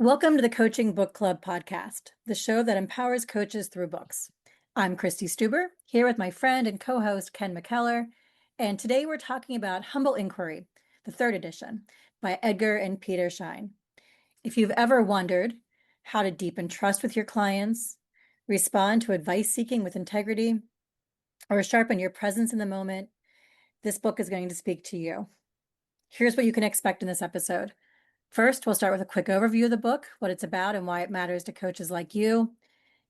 Welcome to the Coaching Book Club podcast, the show that empowers coaches through books. I'm Christy Stuber, here with my friend and co-host Ken McKellar, and today we're talking about Humble Inquiry, the third edition, by Edgar and Peter Schein. If you've ever wondered how to deepen trust with your clients, respond to advice seeking with integrity, or sharpen your presence in the moment, this book is going to speak to you. Here's what you can expect in this episode. First, we'll start with a quick overview of the book, what it's about, and why it matters to coaches like you.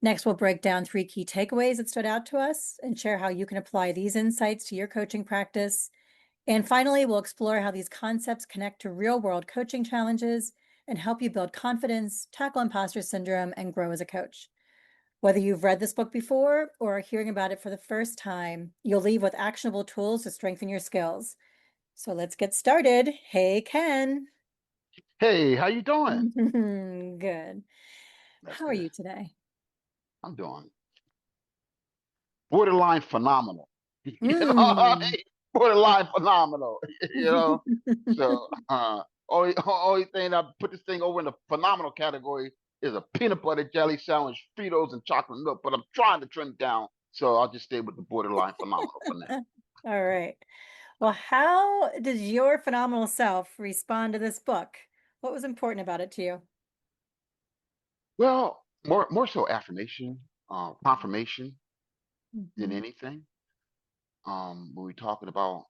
Next, we'll break down 3 key takeaways that stood out to us and share how you can apply these insights to your coaching practice. And finally, we'll explore how these concepts connect to real-world coaching challenges and help you build confidence, tackle imposter syndrome, and grow as a coach. Whether you've read this book before or are hearing about it for the first time, you'll leave with actionable tools to strengthen your skills. So let's get started. Hey, Ken. Hey, how you doing? Good. That's How are good. you today? I'm doing borderline phenomenal. Mm. Borderline phenomenal. You know, so only thing I put this thing over in the phenomenal category is a peanut butter jelly sandwich, Fritos, and chocolate milk. But I'm trying to trim it down, so I'll just stay with the borderline phenomenal for now. All right. Well, how does your phenomenal self respond to this book? What was important about it to you? Well, more so affirmation, confirmation than Mhm. anything. When we're talking about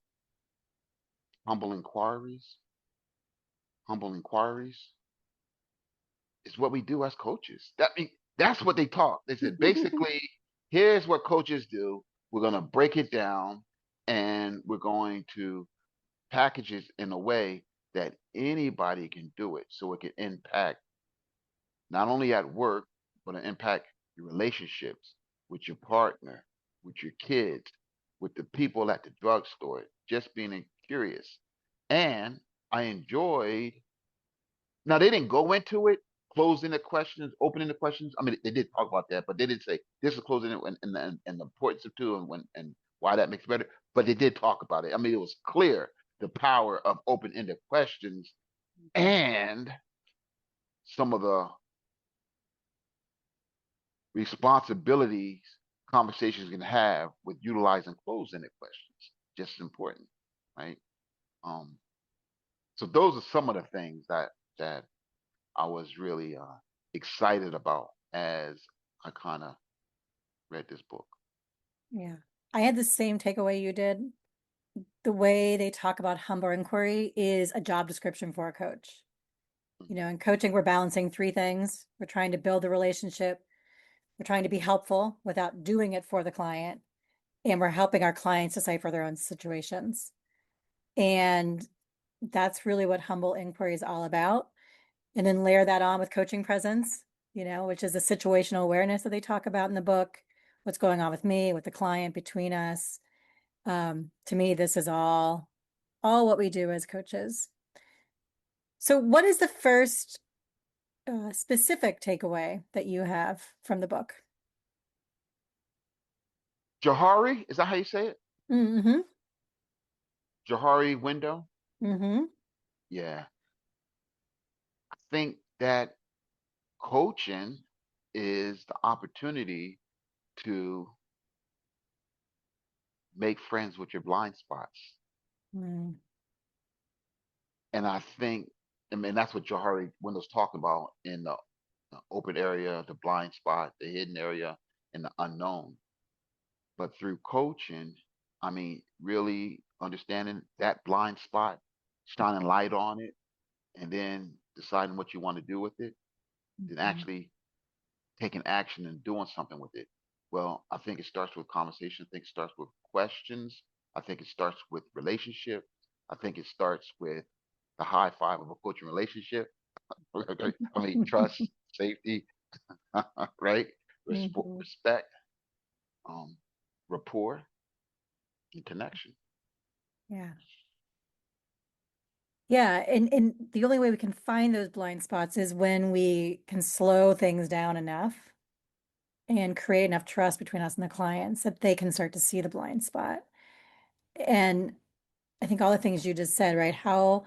humble inquiries, humble inquiries. Is what we do as coaches. That's what they taught. They said basically, here's what coaches do. We're gonna break it down and we're going to package it in a way that anybody can do it so it can impact not only at work, but it impact your relationships with your partner, with your kids, with the people at the drugstore, just being curious. And I enjoyed now they didn't go into it, closing the questions, opening the questions. I mean, they did talk about that, but they didn't say this is closing it and the importance of two and why that makes it better. But they did talk about it. I mean, it was clear the power of open-ended questions and some of the responsibilities conversations can have with utilizing closed-ended questions. Just as important, right? Um, so those are some of the things that I was really excited about as I kind of read this book. Yeah. I had the same takeaway you did. The way they talk about humble inquiry is a job description for a coach. In coaching, we're balancing 3 things. We're trying to build the relationship. We're trying to be helpful without doing it for the client. And we're helping our clients decipher their own situations. And that's really what humble inquiry is all about. And then layer that on with coaching presence, which is the situational awareness that they talk about in the book. What's going on with me, with the client, between us. To me, this is all what we do as coaches. So, what is the first specific takeaway that you have from the book? Johari, is that how you say it? Mm-hmm. Johari Window? Mm-hmm. Yeah. I think that coaching is the opportunity to make friends with your blind spots. Mm-hmm. And I mean, that's what Johari Window's talking about in the open area, the blind spot, the hidden area, and the unknown. But through coaching, I mean, really understanding that blind spot, shining light on it, and then deciding what you want to do with it, then actually taking action and doing something with it. Well, I think it starts with conversation. I think it starts with questions. I think it starts with relationship. I think it starts with the high five of a coaching relationship. Okay. I mean, trust, safety, right? Mm-hmm. Respect, um, rapport, and connection. Yeah. Yeah, and the only way we can find those blind spots is when we can slow things down enough and create enough trust between us and the clients that they can start to see the blind spot. And I think all the things you just said, right? How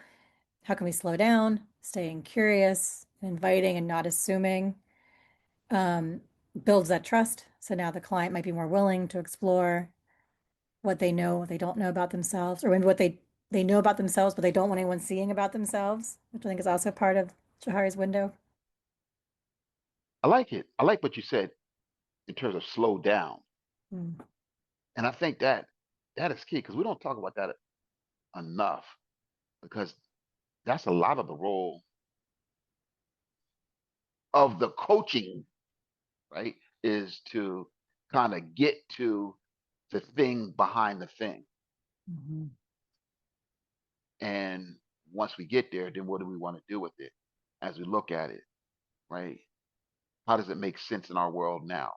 can we slow down, staying curious, inviting and not assuming, um, builds that trust. So now the client might be more willing to explore what they know, what they don't know about themselves, or maybe what they know about themselves, but they don't want anyone seeing about themselves, which I think is also part of Johari's window. I like it. I like what you said in terms of slow down. Mm. And I think that that is key because we don't talk about that enough because that's a lot of the role of the coaching, right? Is to kind of get to the thing behind the thing. Mhm. And once we get there, then what do we want to do with it as we look at it, right? How does it make sense in our world now?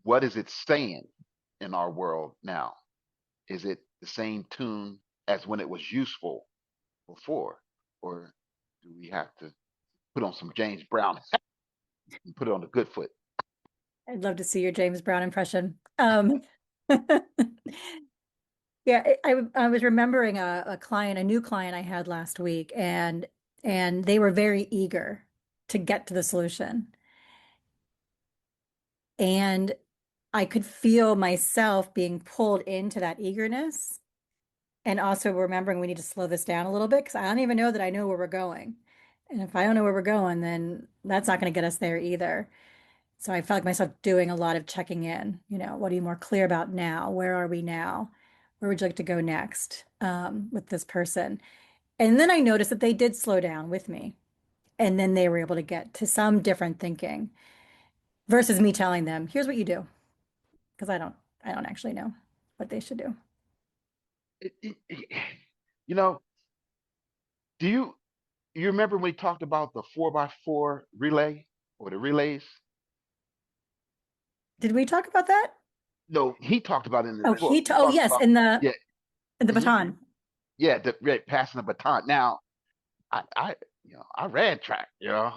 What is it saying in our world now? Is it the same tune as when it was useful before? Or do we have to put on some James Brown and put it on the good foot? I'd love to see your James Brown impression. Yeah, I was remembering a client, a new client I had last week, and they were very eager to get to the solution. And I could feel myself being pulled into that eagerness and also remembering we need to slow this down a little bit because I don't even know that I know where we're going. And if I don't know where we're going, then that's not going to get us there either. So I felt like myself doing a lot of checking in. What are you more clear about now? Where are we now? Where would you like to go next with this person? And then I noticed that they did slow down with me. And then they were able to get to some different thinking versus me telling them, here's what you do. Because I don't actually know what they should do. You know, do you remember when we talked about the 4x4 relay or the relays? Did we talk about that? No, he talked about it in his Oh, book. He oh talks yes, about in yeah, the mhm, baton. yeah, right, passing the baton. Now, I I ran track. Yeah,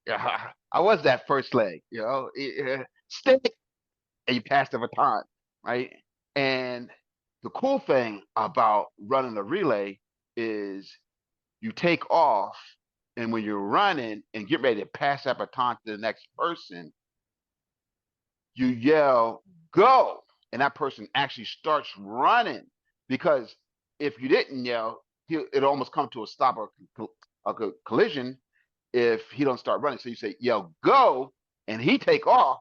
I was that first leg. Stick and you pass the baton, right? And the cool thing about running a relay is you take off, and when you're running and get ready to pass that baton to the next person, you yell go, and that person actually starts running because if you didn't yell, it almost come to a stop or a collision if he don't start running. So you say yell go, and he take off,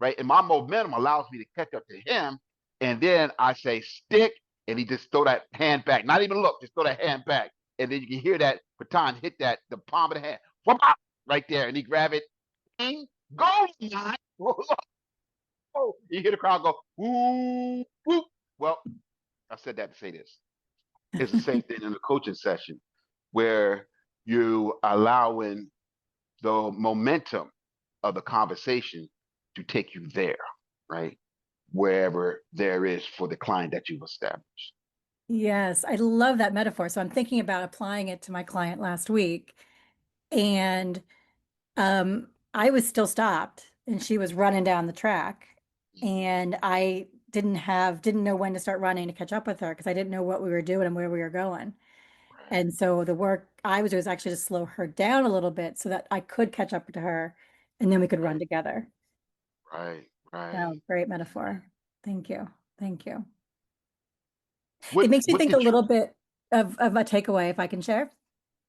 right? And my momentum allows me to catch up to him, and then I say stick, and he just throw that hand back, not even look, just throw that hand back, and then you can hear that baton hit that the palm of the hand, right there, and he grab it, bing, go, you hear the crowd go, woo, woo. Well, I said that to say this. It's the same thing in the coaching session where you allowing the momentum of the conversation to take you there, right? Wherever there is for the client that you've established. Yes, I love that metaphor. So I'm thinking about applying it to my client last week. And I was still stopped and she was running down the track. Mhm. And I didn't know when to start running to catch up with her because I didn't know what we were doing and where we were going. Right, And so the work I was doing was actually to slow her down a little bit so that I could catch up to her and then we could run right, together. right, right. Oh, great metaphor. Thank you. Thank you. It What makes me what think a did you? little bit of a takeaway, if I can share.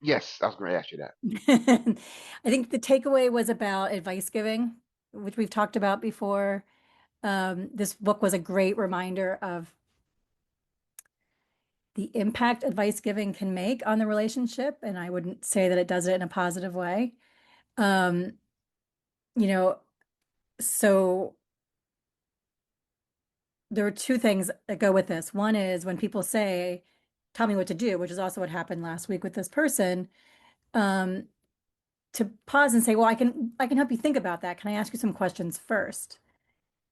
Yes, I was going to ask you that. I think the takeaway was about advice giving, which we've talked about before. This book was a great reminder of the impact advice giving can make on the relationship. And I wouldn't say that it does it in a positive way. Um, you know, so there are two things that go with this. One is when people say, tell me what to do, which is also what happened last week with this person, um, to pause and say, well, I can help you think about that. Can I ask you some questions first?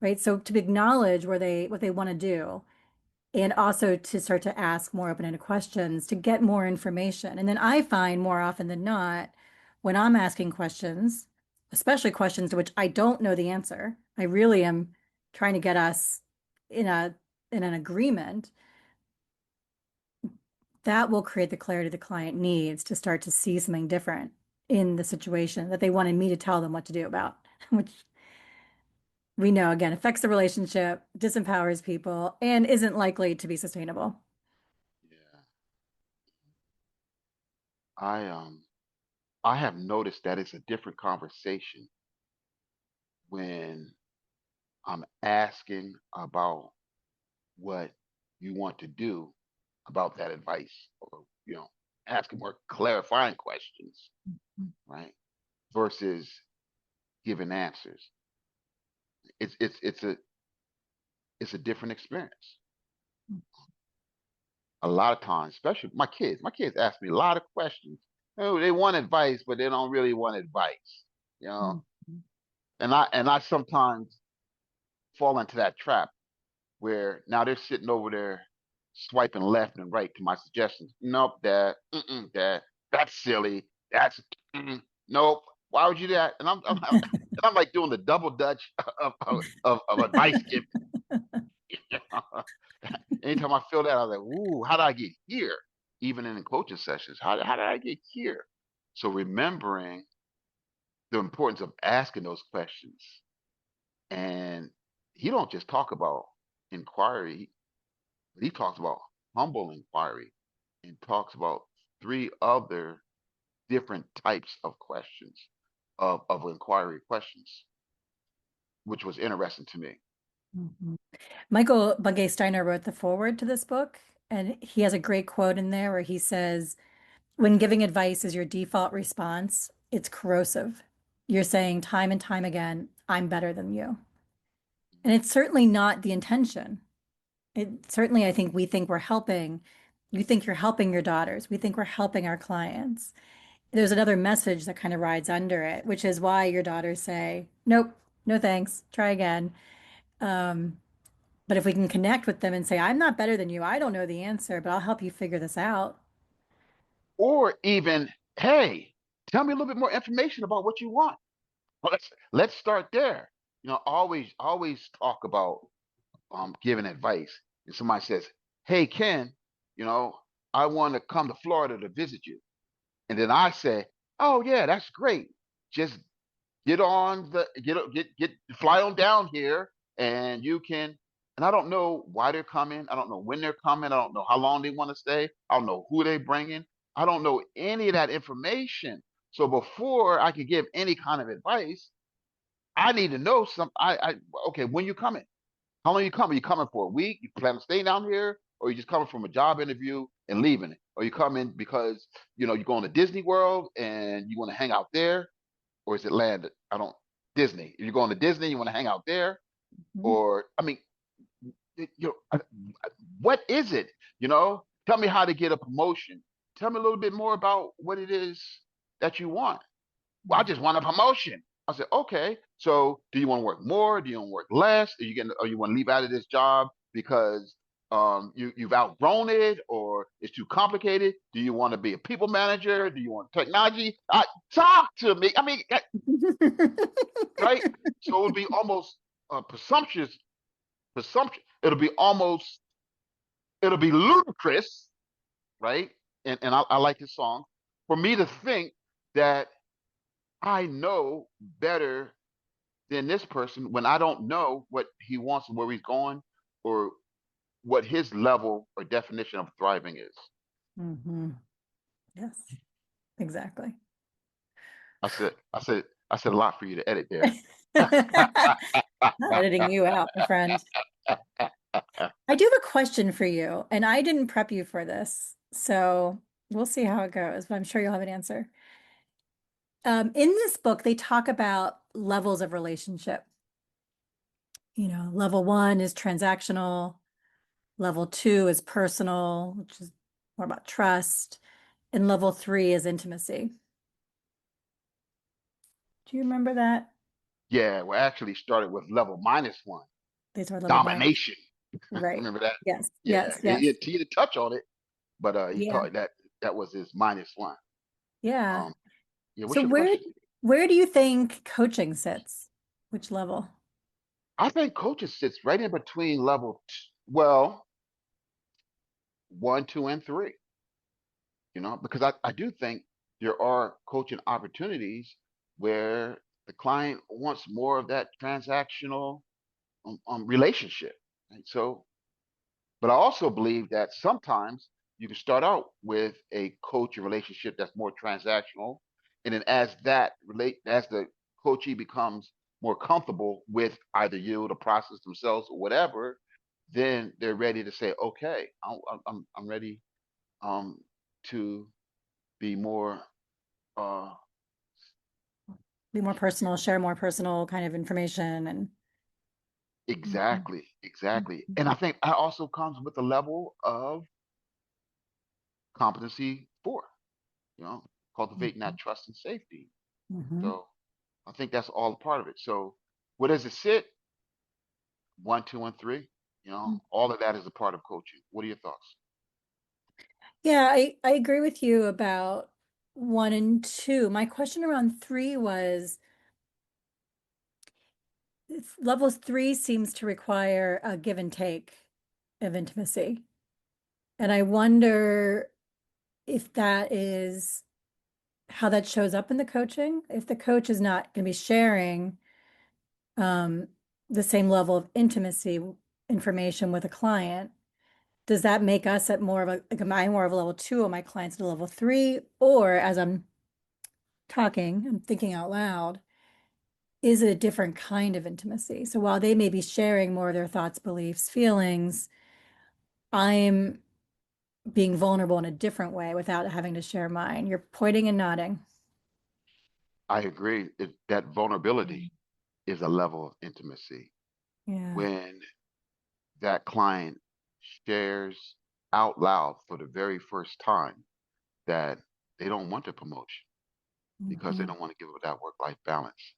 Right? So to acknowledge what they want to do and also to start to ask more open-ended questions to get more information. And then I find more often than not, when I'm asking questions, especially questions to which I don't know the answer, I really am trying to get us in a in an agreement that will create the clarity the client needs to start to see something different in the situation that they wanted me to tell them what to do about, which we know again affects the relationship, disempowers people, and isn't likely to be sustainable. Yeah. I I have noticed that it's a different conversation when I'm asking about what you want to do about that advice, or asking more clarifying questions, right? Versus giving answers. It's a different experience. A lot of times, especially my kids ask me a lot of questions. Oh, they want advice, but they don't really want advice, you know. Mhm. And I sometimes fall into that trap where now they're sitting over there swiping left and right to my suggestions. Nope, Dad. Mm-mm, Dad. That's silly. That's nope. Why would you do that? And I'm like doing the double dutch of advice giving. Anytime I feel that, I was like, ooh, how did I get here? Even in the coaching sessions, how did I get here? So remembering the importance of asking those questions. And he don't just talk about inquiry, but he talks about humble inquiry and talks about three other different types of questions, of inquiry questions, which was interesting to me. Mhm. Michael Bungay Steiner wrote the foreword to this book, and he has a great quote in there where he says, when giving advice is your default response, it's corrosive. You're saying time and time again, I'm better than you. And it's certainly not the intention. It certainly, I think we think we're helping. You think you're helping your daughters. We think we're helping our clients. There's another message that kind of rides under it, which is why your daughters say, nope, no thanks, try again. Um, but if we can connect with them and say, I'm not better than you, I don't know the answer, but I'll help you figure this out. Or even, hey, tell me a little bit more information about what you want. Let's start there. Always talk about giving advice. And somebody says, "Hey Ken, you know, I want to come to Florida to visit you." And then I say, "Oh yeah, that's great. Just get fly on down here, and you can." And I don't know why they're coming. I don't know when they're coming. I don't know how long they want to stay. I don't know who they're bringing. I don't know any of that information. So before I can give any kind of advice, I need to know some. Okay, when you coming? How long you coming? You coming for a week? You plan on staying down here, or you just coming from a job interview and leaving it? Or you coming because you're going to Disney World and you want to hang out there, or is it land? I don't Disney. You're going to Disney, you want to hang out there, Mhm. or I mean, what is it? Tell me how to get a promotion. Tell me a little bit more about what it is that you want. Well, I just want a promotion. I said, okay. So do you want to work more? Do you want to work less? Or you want to leave out of this job because you've outgrown it, or it's too complicated? Do you want to be a people manager? Do you want technology? Talk to me. I mean, right? So it would be almost presumptuous. Presumption. It'll be ludicrous, right? And I like this song, for me to think that I know better than this person when I don't know what he wants and where he's going, or what his level or definition of thriving is. Mhm. Yes, exactly. I said a lot for you to edit there. Not editing you out, my friend. I do have a question for you, and I didn't prep you for this, so we'll see how it goes, but I'm sure you'll have an answer. In this book, they talk about levels of relationship. Level one is transactional, level two is personal, which is more about trust, and level three is intimacy. Do you remember that? Yeah, we actually started with level -1, These are level minus. domination. Right. Remember that? Yes, Yeah, yes, yes. he didn't touch on it, but he Yeah, taught that was his -1. yeah. Um, yeah. So What's your question? where do you think coaching sits? Which level? I think coaches sits right in between well, 1, 2, and 3. Because I do think there are coaching opportunities where the client wants more of that transactional relationship. Right? So, but I also believe that sometimes you can start out with a coaching relationship that's more transactional, and then as the coachee becomes more comfortable with either you, the process themselves, or whatever, then they're ready to say, okay, I'm ready um, to be more uh, Be more personal, share more personal kind of information and Mhm. exactly. Mhm. And I think that also comes with a level of competency for, you know, cultivating that trust and safety. Mhm. So I think that's all a part of it. So where does it sit? One, two, and three. All of that is a part of coaching. What are your thoughts? Yeah, I agree with you about one and two. My question around three was level three seems to require a give and take of intimacy. And I wonder if that is how that shows up in the coaching. If the coach is not going to be sharing um, the same level of intimacy information with a client, does that make us at more of a, like, am I more of a level two or my clients at a level three? Or as I'm talking, I'm thinking out loud, is it a different kind of intimacy? So while they may be sharing more of their thoughts, beliefs, feelings, I'm being vulnerable in a different way without having to share mine. You're pointing and nodding. I agree. That vulnerability is a level of intimacy Yeah. when that client shares out loud for the very first time that they don't want the promotion because they Mhm. don't want to give up that work-life balance,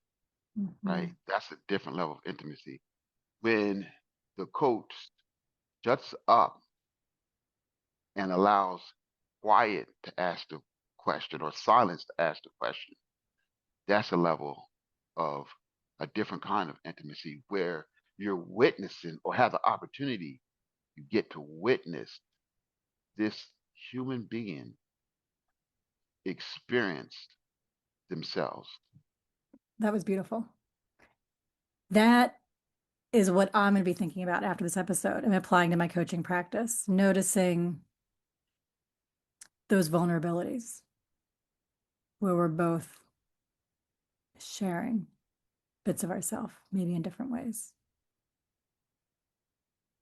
right? Mhm. That's a different level of intimacy. When the coach shuts up and allows quiet to ask the question or silence to ask the question, that's a level of a different kind of intimacy where you're witnessing or have the opportunity, you get to witness this human being experience themselves. That was beautiful. That is what I'm going to be thinking about after this episode and applying to my coaching practice, noticing those vulnerabilities where we're both sharing bits of ourselves, maybe in different ways.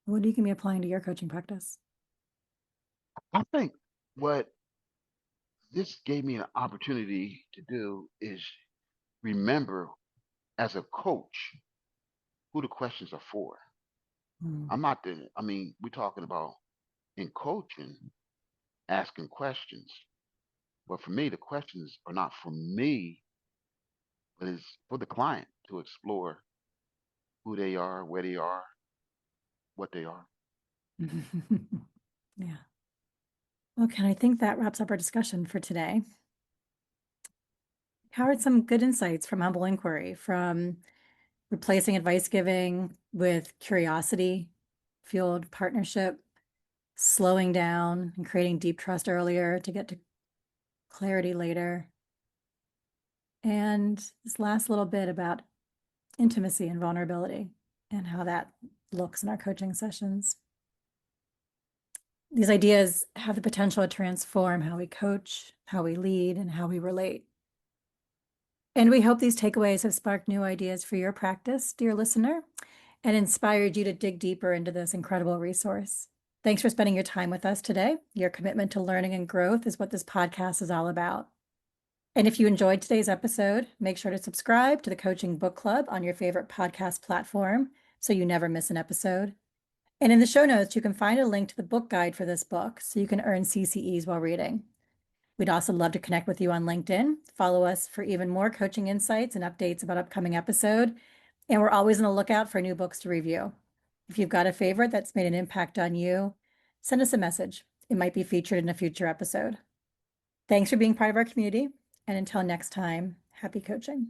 What are you going to be applying to your coaching practice? I think what this gave me an opportunity to do is remember as a coach who the questions are for. Mm. We're talking about in coaching, asking questions. But for me, the questions are not for me, but it's for the client to explore who they are, where they are, what they are. Yeah. Okay, I think that wraps up our discussion for today. How are some good insights from humble inquiry, from replacing advice giving with curiosity fueled partnership, slowing down and creating deep trust earlier to get to clarity later. And this last little bit about intimacy and vulnerability and how that looks in our coaching sessions. These ideas have the potential to transform how we coach, how we lead, and how we relate. And we hope these takeaways have sparked new ideas for your practice, dear listener, and inspired you to dig deeper into this incredible resource. Thanks for spending your time with us today. Your commitment to learning and growth is what this podcast is all about. And if you enjoyed today's episode, make sure to subscribe to the Coaching Book Club on your favorite podcast platform so you never miss an episode. And in the show notes, you can find a link to the book guide for this book so you can earn CCEs while reading. We'd also love to connect with you on LinkedIn. Follow us for even more coaching insights and updates about upcoming episode. And we're always on the lookout for new books to review. If you've got a favorite that's made an impact on you, send us a message. It might be featured in a future episode. Thanks for being part of our community. And until next time, happy coaching.